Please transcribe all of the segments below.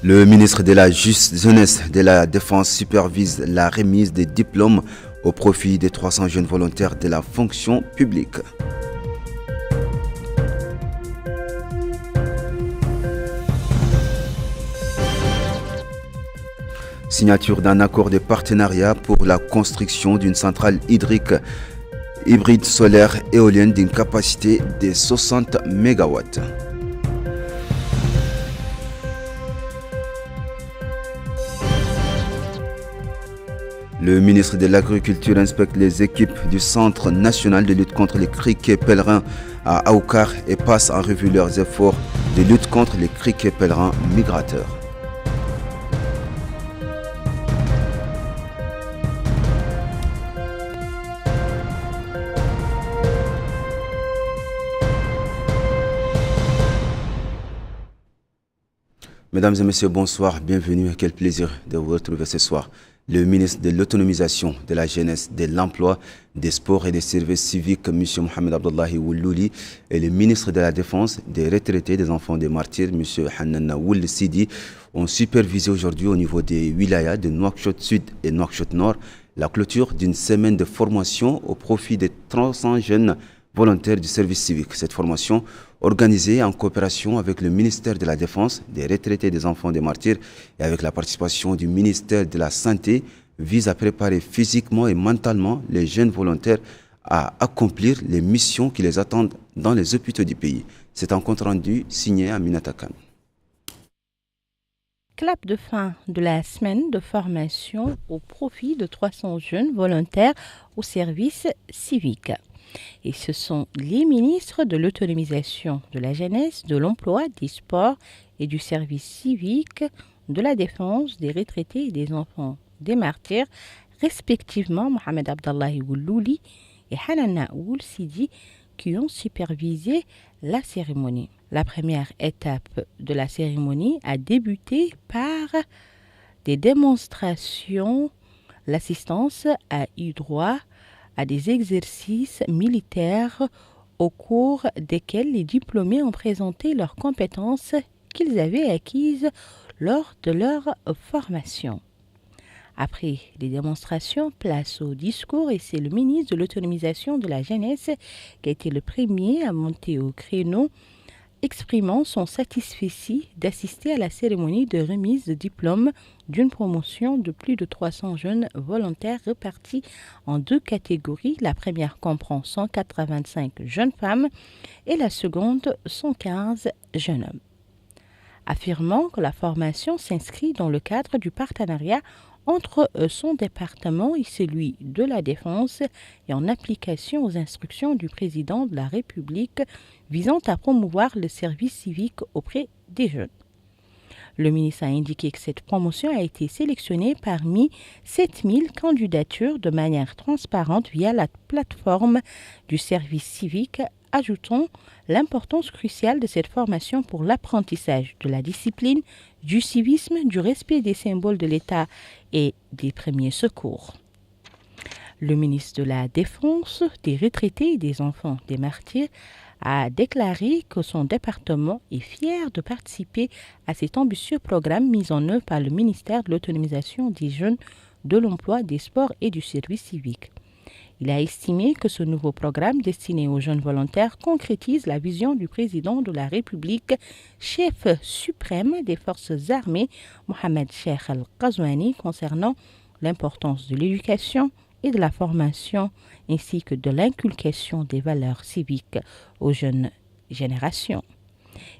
Le ministre de la Jeunesse de la Défense supervise la remise des diplômes au profit des 300 jeunes volontaires de la fonction publique. Signature d'un accord de partenariat pour la construction d'une centrale hydrique hybride solaire éolienne d'une capacité de 60 MW. Le ministre de l'Agriculture inspecte les équipes du Centre national de lutte contre les criquets pèlerins à Aoukar et passe en revue leurs efforts de lutte contre les criquets pèlerins migrateurs. Mesdames et messieurs, bonsoir, bienvenue. Quel plaisir de vous retrouver ce soir. Le ministre de l'Autonomisation, de la Jeunesse, de l'Emploi, des Sports et des Services Civiques, M. Mohamed Abdullahi Woulouli, et le ministre de la Défense, des Retraités, des Enfants des Martyrs, M. Hanana Woul Sidi, ont supervisé aujourd'hui au niveau des wilayas de Nouakchott Sud et Nouakchott Nord la clôture d'une semaine de formation au profit des 300 jeunes volontaires du service civique. Cette formation, organisée en coopération avec le ministère de la Défense, des Retraités, des Enfants des Martyrs et avec la participation du ministère de la Santé, vise à préparer physiquement et mentalement les jeunes volontaires à accomplir les missions qui les attendent dans les hôpitaux du pays. C'est un compte rendu signé Aminata Khan. Clap de fin de la semaine de formation au profit de 300 jeunes volontaires au service civique. Et ce sont les ministres de l'autonomisation, de la jeunesse, de l'emploi, des sports et du service civique, de la défense, des retraités et des enfants des martyrs, respectivement Mohamed Abdullahi Woulouli et Hanana Woul Sidi, qui ont supervisé la cérémonie. La première étape de la cérémonie a débuté par des démonstrations, l'assistance a eu droit à des exercices militaires au cours desquels les diplômés ont présenté leurs compétences qu'ils avaient acquises lors de leur formation. Après les démonstrations, place au discours et c'est le ministre de l'Autonomisation de la Jeunesse qui a été le premier à monter au créneau, exprimant son satisfecit d'assister à la cérémonie de remise de diplôme d'une promotion de plus de 300 jeunes volontaires répartis en deux catégories. La première comprend 185 jeunes femmes et la seconde 115 jeunes hommes. Affirmant que la formation s'inscrit dans le cadre du partenariat entre son département et celui de la Défense et en application aux instructions du président de la République visant à promouvoir le service civique auprès des jeunes. Le ministre a indiqué que cette promotion a été sélectionnée parmi 7000 candidatures de manière transparente via la plateforme du service civique, ajoutant l'importance cruciale de cette formation pour l'apprentissage de la discipline, du civisme, du respect des symboles de l'État et des premiers secours. Le ministre de la Défense, des Retraités et des Enfants des Martyrs a déclaré que son département est fier de participer à cet ambitieux programme mis en œuvre par le ministère de l'Autonomisation des jeunes, de l'Emploi, des Sports et du Service civique. Il a estimé que ce nouveau programme destiné aux jeunes volontaires concrétise la vision du président de la République, chef suprême des forces armées, Mohamed Cheikh Al-Qazouani, concernant l'importance de l'éducation et de la formation, ainsi que de l'inculcation des valeurs civiques aux jeunes générations.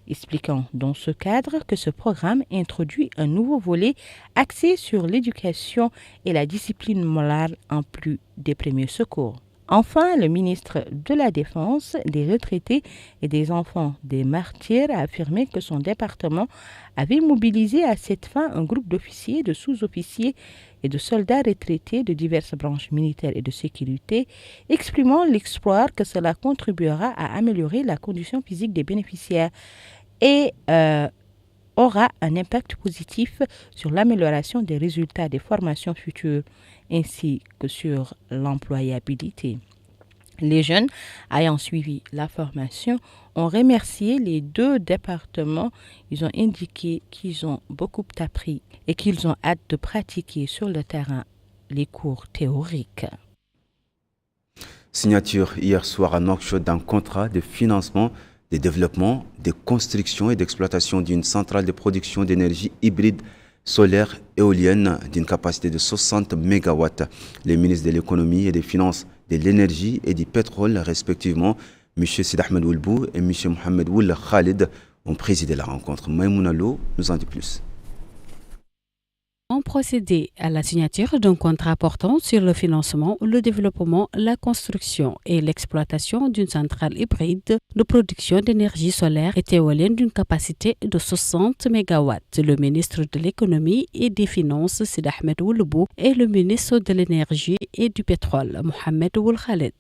Expliquant dans ce cadre que ce programme introduit un nouveau volet axé sur l'éducation et la discipline morale en plus des premiers secours. Enfin, le ministre de la Défense, des Retraités et des Enfants des Martyrs a affirmé que son département avait mobilisé à cette fin un groupe d'officiers, de sous-officiers et de soldats retraités de diverses branches militaires et de sécurité, exprimant l'espoir que cela contribuera à améliorer la condition physique des bénéficiaires et aura un impact positif sur l'amélioration des résultats des formations futures ainsi que sur l'employabilité. Les jeunes ayant suivi la formation ont remercié les 2 départements. Ils ont indiqué qu'ils ont beaucoup appris et qu'ils ont hâte de pratiquer sur le terrain les cours théoriques. Signature hier soir à Nouakchott d'un contrat de financement, de développement, de construction et d'exploitation d'une centrale de production d'énergie hybride solaire éolienne d'une capacité de 60 MW. Les ministres de l'économie et des finances, de l'énergie et du pétrole, respectivement, M. Sid Ahmed Oulbou et M. Mohamed Oul Khalid, ont présidé la rencontre. Maïmouna Lo nous en dit plus. Ont procédé à la signature d'un contrat portant sur le financement, le développement, la construction et l'exploitation d'une centrale hybride de production d'énergie solaire et éolienne d'une capacité de 60 MW. Le ministre de l'économie et des finances, Sid Ahmed Oulbou, et le ministre de l'énergie et du pétrole, Mohamed Oul Khalid,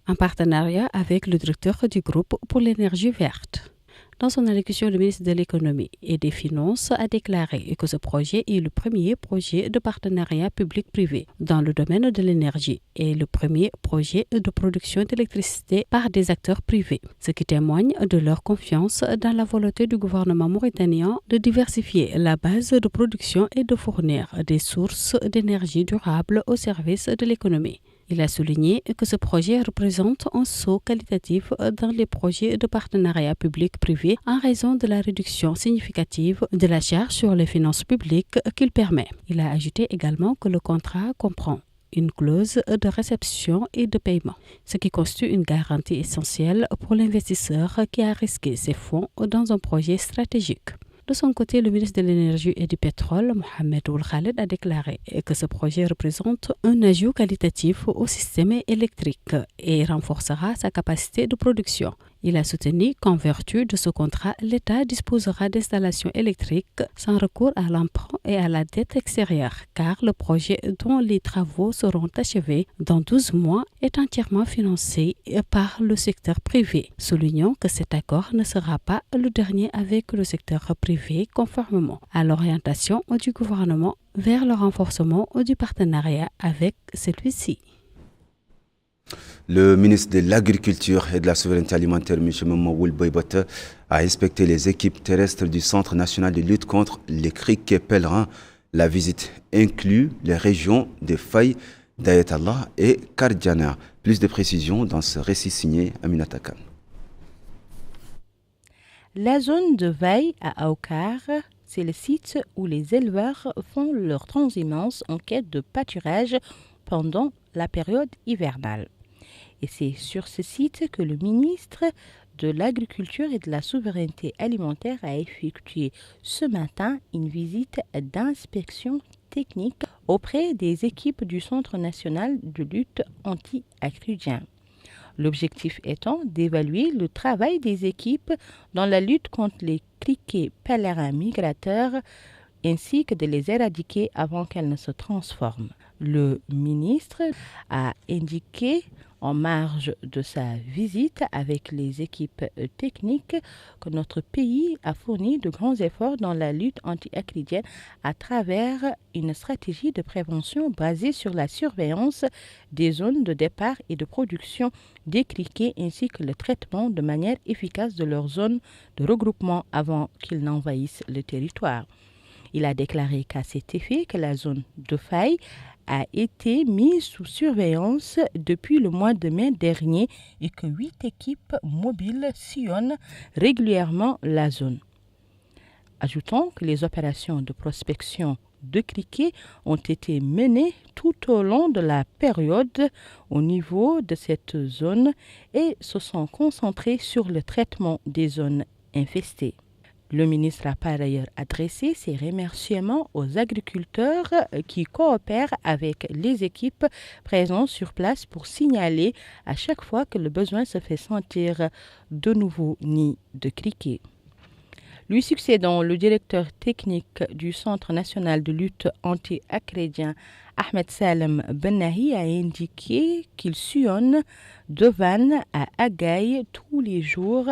en partenariat avec le directeur du groupe pour l'énergie verte. Dans son allocution, le ministre de l'économie et des finances a déclaré que ce projet est le premier projet de partenariat public-privé dans le domaine de l'énergie et le premier projet de production d'électricité par des acteurs privés, ce qui témoigne de leur confiance dans la volonté du gouvernement mauritanien de diversifier la base de production et de fournir des sources d'énergie durables au service de l'économie. Il a souligné que ce projet représente un saut qualitatif dans les projets de partenariat public-privé en raison de la réduction significative de la charge sur les finances publiques qu'il permet. Il a ajouté également que le contrat comprend une clause de réception et de paiement, ce qui constitue une garantie essentielle pour l'investisseur qui a risqué ses fonds dans un projet stratégique. De son côté, le ministre de l'énergie et du pétrole, Mohamed Oul Khalid, a déclaré que ce projet représente un ajout qualitatif au système électrique et renforcera sa capacité de production. Il a soutenu qu'en vertu de ce contrat, l'État disposera d'installations électriques sans recours à l'emprunt et à la dette extérieure, car le projet dont les travaux seront achevés dans 12 mois est entièrement financé par le secteur privé, soulignant que cet accord ne sera pas le dernier avec le secteur privé, conformément à l'orientation du gouvernement vers le renforcement du partenariat avec celui-ci. Le ministre de l'Agriculture et de la Souveraineté alimentaire, M. Mamoul Boybata, a inspecté les équipes terrestres du Centre national de lutte contre les criquets pèlerins. La visite inclut les régions de Faye, d'Ayet Allah et Kardjana. Plus de précisions dans ce récit signé Aminata Khan. La zone de Faye à Aoukar, c'est le site où les éleveurs font leur transhumance en quête de pâturage pendant la période hivernale. Et c'est sur ce site que le ministre de l'Agriculture et de la Souveraineté alimentaire a effectué ce matin une visite d'inspection technique auprès des équipes du Centre national de lutte anti-acridien. L'objectif étant d'évaluer le travail des équipes dans la lutte contre les criquets pèlerins migrateurs ainsi que de les éradiquer avant qu'elles ne se transforment. Le ministre a indiqué en marge de sa visite avec les équipes techniques que notre pays a fourni de grands efforts dans la lutte anti-acridienne à travers une stratégie de prévention basée sur la surveillance des zones de départ et de production des criquets ainsi que le traitement de manière efficace de leurs zones de regroupement avant qu'ils n'envahissent le territoire. Il a déclaré qu'à cet effet que la zone de Faye a été mise sous surveillance depuis le mois de mai dernier et que 8 équipes mobiles sillonnent régulièrement la zone. Ajoutons que les opérations de prospection de criquets ont été menées tout au long de la période au niveau de cette zone et se sont concentrées sur le traitement des zones infestées. Le ministre a par ailleurs adressé ses remerciements aux agriculteurs qui coopèrent avec les équipes présentes sur place pour signaler à chaque fois que le besoin se fait sentir de nouveaux nids de criquets. Lui succédant, le directeur technique du Centre national de lutte anti-acrédien, Ahmed Salem Benahi, a indiqué qu'il sillonne de Vannes à Agaï tous les jours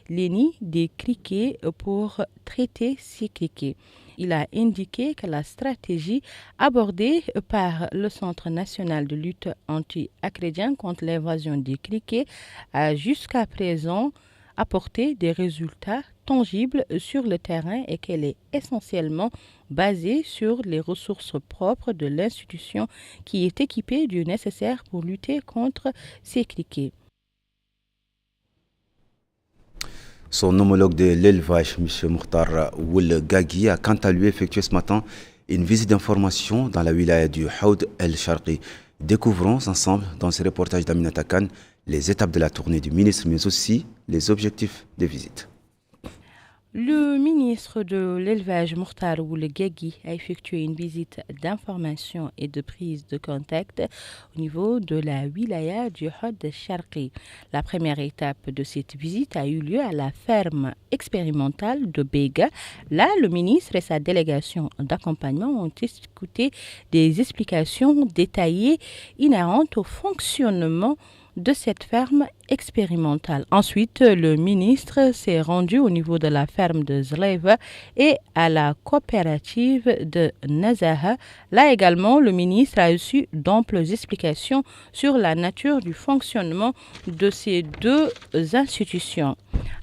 les nids des criquets pour traiter ces criquets. Il a indiqué que la stratégie abordée par le Centre national de lutte anti-acrédien contre l'invasion des criquets a jusqu'à présent apporté des résultats tangibles sur le terrain et qu'elle est essentiellement basée sur les ressources propres de l'institution qui est équipée du nécessaire pour lutter contre ces criquets. Son homologue de l'élevage, M. Mokhtar Ould Ghagui, a quant à lui effectué ce matin une visite d'information dans la wilaya du Oud El Sharqi. Découvrons ensemble dans ce reportage d'Aminata Khan les étapes de la tournée du ministre, mais aussi les objectifs des visites. Le ministre de l'élevage, Mokhtar Ould Ghagui, a effectué une visite d'information et de prise de contact au niveau de la wilaya du Oud El Sharqi. La première étape de cette visite a eu lieu à la ferme expérimentale de Bega. Là, le ministre et sa délégation d'accompagnement ont écouté des explications détaillées inhérentes au fonctionnement de cette ferme expérimentale. Ensuite, le ministre s'est rendu au niveau de la ferme de Zleva et à la coopérative de Nazaha. Là également, le ministre a reçu d'amples explications sur la nature du fonctionnement de ces deux institutions.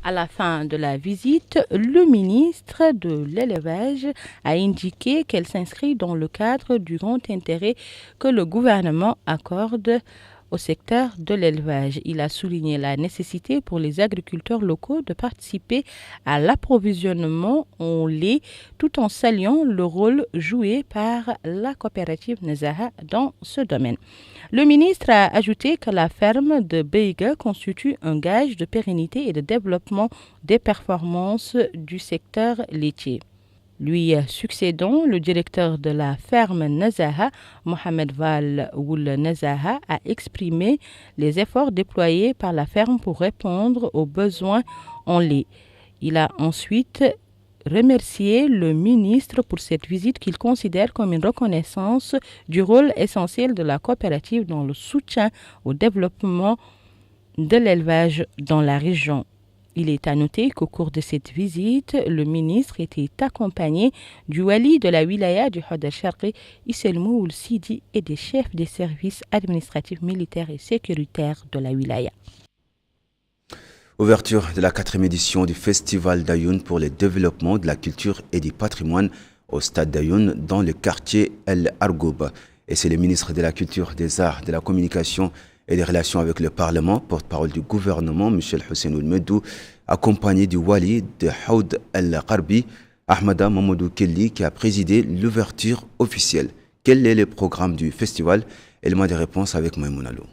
À la fin de la visite, le ministre de l'élevage a indiqué qu'elle s'inscrit dans le cadre du grand intérêt que le gouvernement accorde au secteur de l'élevage. Il a souligné la nécessité pour les agriculteurs locaux de participer à l'approvisionnement en lait tout en saluant le rôle joué par la coopérative Nazaha dans ce domaine. Le ministre a ajouté que la ferme de Beiga constitue un gage de pérennité et de développement des performances du secteur laitier. Lui succédant, le directeur de la ferme Nazaha, Mohamed Val Ould Nazaha, a exprimé les efforts déployés par la ferme pour répondre aux besoins en lait. Il a ensuite remercié le ministre pour cette visite qu'il considère comme une reconnaissance du rôle essentiel de la coopérative dans le soutien au développement de l'élevage dans la région. Il est à noter qu'au cours de cette visite, le ministre était accompagné du wali de la wilaya du Oud El Sharqi, Isselmou Ould Sidi, et des chefs des services administratifs, militaires et sécuritaires de la wilaya. Ouverture de la 4e édition du Festival d'Ayoun pour le développement de la culture et du patrimoine au stade d'Ayoun dans le quartier El Argoub. Et c'est le ministre de la Culture, des Arts, de la Communication et des Relations avec le Parlement, porte-parole du gouvernement, M. Hussein Ould Meddou, accompagné du wali de Oud El Gharbi, Ahmada Mamadou Kelly, qui a présidé l'ouverture officielle. Quel est le programme du festival? Élément de réponse avec Maïmouna Lou.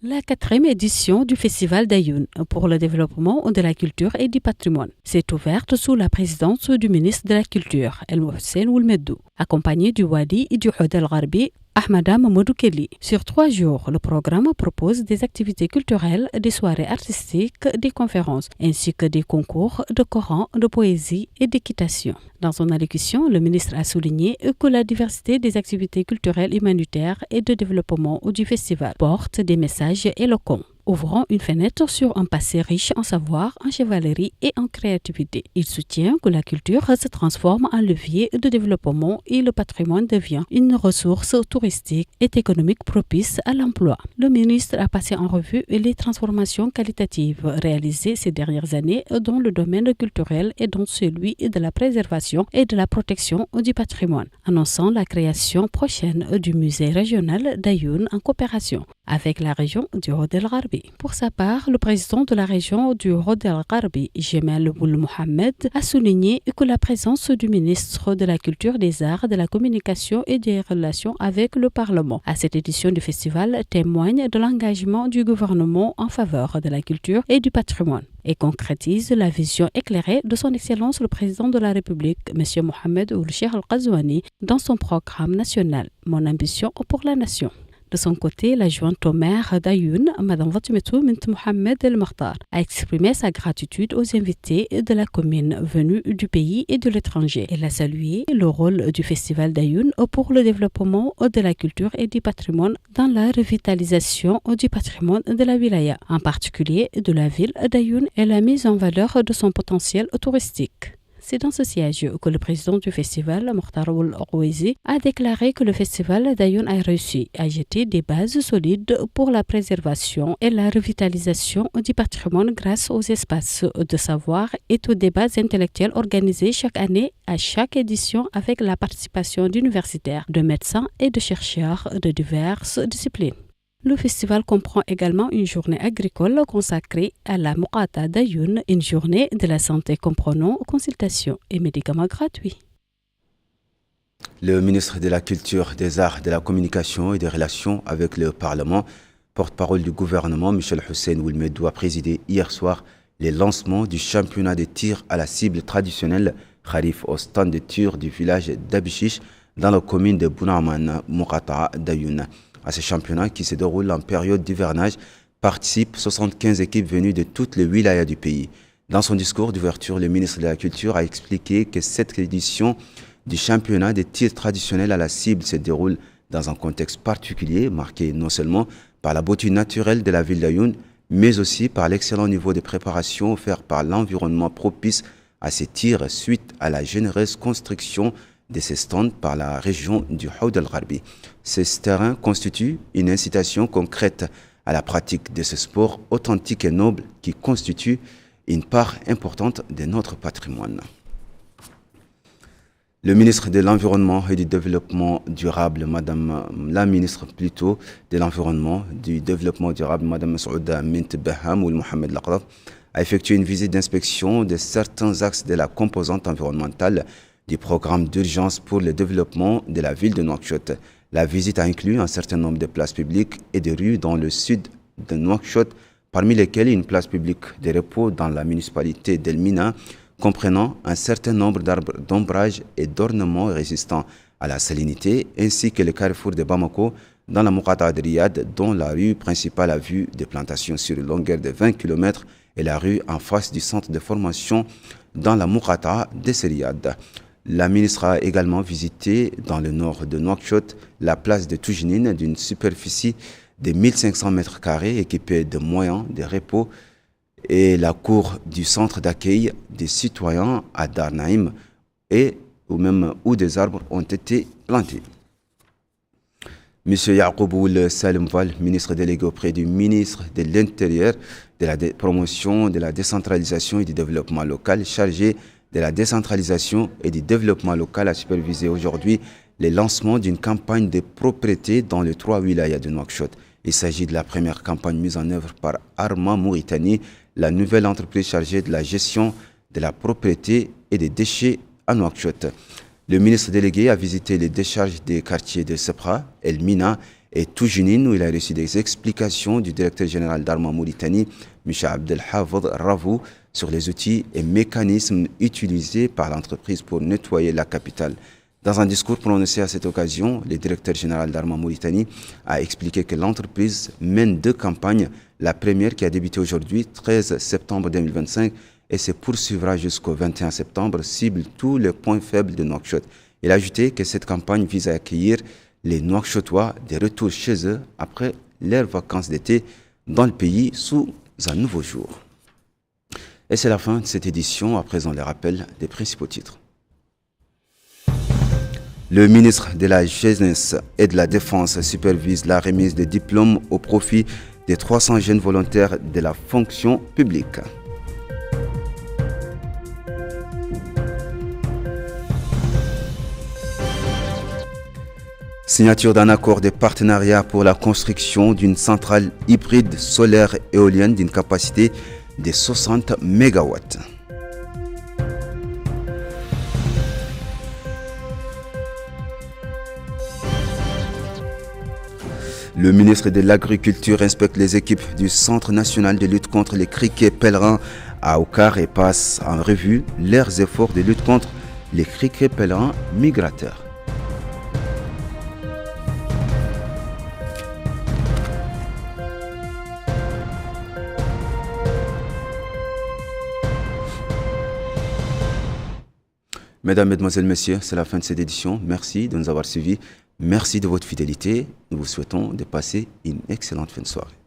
La 4e édition du Festival d'Ayoun pour le développement de la culture et du patrimoine s'est ouverte sous la présidence du ministre de la Culture, El Hussein Ould Meddou, accompagné du wali du Oud El Gharbi, Ahmada Mamadou Kelly. Sur 3 jours, le programme propose des activités culturelles, des soirées artistiques, des conférences, ainsi que des concours de Coran, de poésie et d'équitation. Dans son allocution, le ministre a souligné que la diversité des activités culturelles, humanitaires et de développement du festival porte des messages éloquents, ouvrant une fenêtre sur un passé riche en savoir, en chevalerie et en créativité. Il soutient que la culture se transforme en levier de développement et le patrimoine devient une ressource touristique et économique propice à l'emploi. Le ministre a passé en revue les transformations qualitatives réalisées ces dernières années dans le domaine culturel et dans celui de la préservation et de la protection du patrimoine, annonçant la création prochaine du musée régional d'Ayoun en coopération avec la région du Oud El Gharbi. Pour sa part, le président de la région du Oud El Gharbi, Jemal Ould Mohamed, a souligné que la présence du ministre de la Culture, des Arts, de la Communication et des Relations avec le Parlement à cette édition du festival témoigne de l'engagement du gouvernement en faveur de la culture et du patrimoine et concrétise la vision éclairée de son Excellence le Président de la République, M. Mohamed Ould Cheikh Al Ghazouani, dans son programme national « Mon ambition pour la nation ». De son côté, l'adjointe au maire d'Ayoun, Mme Fatimetou Mint Mohamed El Makhtar, a exprimé sa gratitude aux invités de la commune venus du pays et de l'étranger. Elle a salué le rôle du festival d'Ayoun pour le développement de la culture et du patrimoine dans la revitalisation du patrimoine de la wilaya, en particulier de la ville d'Ayoun et la mise en valeur de son potentiel touristique. C'est dans ce siège que le président du festival, Mokhtar Ould Ghouizi, a déclaré que le festival d'Ayoun a réussi à jeter des bases solides pour la préservation et la revitalisation du patrimoine grâce aux espaces de savoir et aux débats intellectuels organisés chaque année à chaque édition avec la participation d'universitaires, de médecins et de chercheurs de diverses disciplines. Le festival comprend également une journée agricole consacrée à la Muqata d'Ayoun, une journée de la santé comprenant consultations et médicaments gratuits. Le ministre de la Culture, des Arts, de la Communication et des Relations avec le Parlement, porte-parole du gouvernement, Michel Hussein Ouelmedou, a présidé hier soir les lancements du championnat de tir à la cible traditionnelle Kharif au stand de tir du village d'Abichiche dans la commune de Bounaman, Muqata d'Ayoun. À ce championnat qui se déroule en période d'hivernage, participent 75 équipes venues de toutes les wilayas du pays. Dans son discours d'ouverture, le ministre de la Culture a expliqué que cette édition du championnat des tirs traditionnels à la cible se déroule dans un contexte particulier, marqué non seulement par la beauté naturelle de la ville d'Ayoun, mais aussi par l'excellent niveau de préparation offert par l'environnement propice à ces tirs suite à la généreuse construction de ces stands par la région du Oud el-Gharbi. Ces terrains constituent une incitation concrète à la pratique de ce sport authentique et noble qui constitue une part importante de notre patrimoine. Le ministre de l'Environnement et du Développement durable, la ministre plutôt de l'Environnement, du Développement durable, Mme Souda Mint Baham ou Mohamed Laqraf, a effectué une visite d'inspection de certains axes de la composante environnementale du programme d'urgence pour le développement de la ville de Nouakchott. La visite a inclus un certain nombre de places publiques et de rues dans le sud de Nouakchott, parmi lesquelles une place publique de repos dans la municipalité d'El Mina, comprenant un certain nombre d'arbres d'ombrage et d'ornements résistants à la salinité, ainsi que le carrefour de Bamako dans la Muqata de Riyad, dont la rue principale a vu des plantations sur une longueur de 20 km et la rue en face du centre de formation dans la Muqata de Riyad. La ministre a également visité dans le nord de Nouakchott la place de Toujinine d'une superficie de 1500 m² équipée de moyens de repos et la cour du centre d'accueil des citoyens à Darnaïm où des arbres ont été plantés. M. Yaqouboul Salim Val, ministre délégué auprès du ministre de l'Intérieur, de la promotion, de la décentralisation et du développement local, chargé de la décentralisation et du développement local, a supervisé aujourd'hui le lancement d'une campagne de propriété dans les 3 wilayas de Nouakchott. Il s'agit de la première campagne mise en œuvre par Arma Mauritanie, la nouvelle entreprise chargée de la gestion de la propriété et des déchets à Nouakchott. Le ministre délégué a visité les décharges des quartiers de Sepra, El Mina et Toujinine, où il a reçu des explications du directeur général d'Arma Mauritanie, M. Abdelhafid Ravou, sur les outils et mécanismes utilisés par l'entreprise pour nettoyer la capitale. Dans un discours prononcé à cette occasion, le directeur général d'Arma Mauritanie a expliqué que l'entreprise mène 2 campagnes. La première, qui a débuté aujourd'hui, 13 septembre 2025, et se poursuivra jusqu'au 21 septembre, cible tous les points faibles de Nouakchott. Il a ajouté que cette campagne vise à accueillir les Nouakchottois de retour chez eux après leurs vacances d'été dans le pays sous un nouveau jour. Et c'est la fin de cette édition. À présent, les rappels des principaux titres. Le ministre de la Jeunesse et de la Défense supervise la remise des diplômes au profit des 300 jeunes volontaires de la fonction publique. Signature d'un accord de partenariat pour la construction d'une centrale hybride solaire éolienne d'une capacité de 60 MW. Le ministre de l'Agriculture inspecte les équipes du Centre national de lutte contre les criquets pèlerins à Oukar et passe en revue leurs efforts de lutte contre les criquets pèlerins migrateurs. Mesdames, Mesdemoiselles, Messieurs, c'est la fin de cette édition. Merci de nous avoir suivis. Merci de votre fidélité. Nous vous souhaitons de passer une excellente fin de soirée.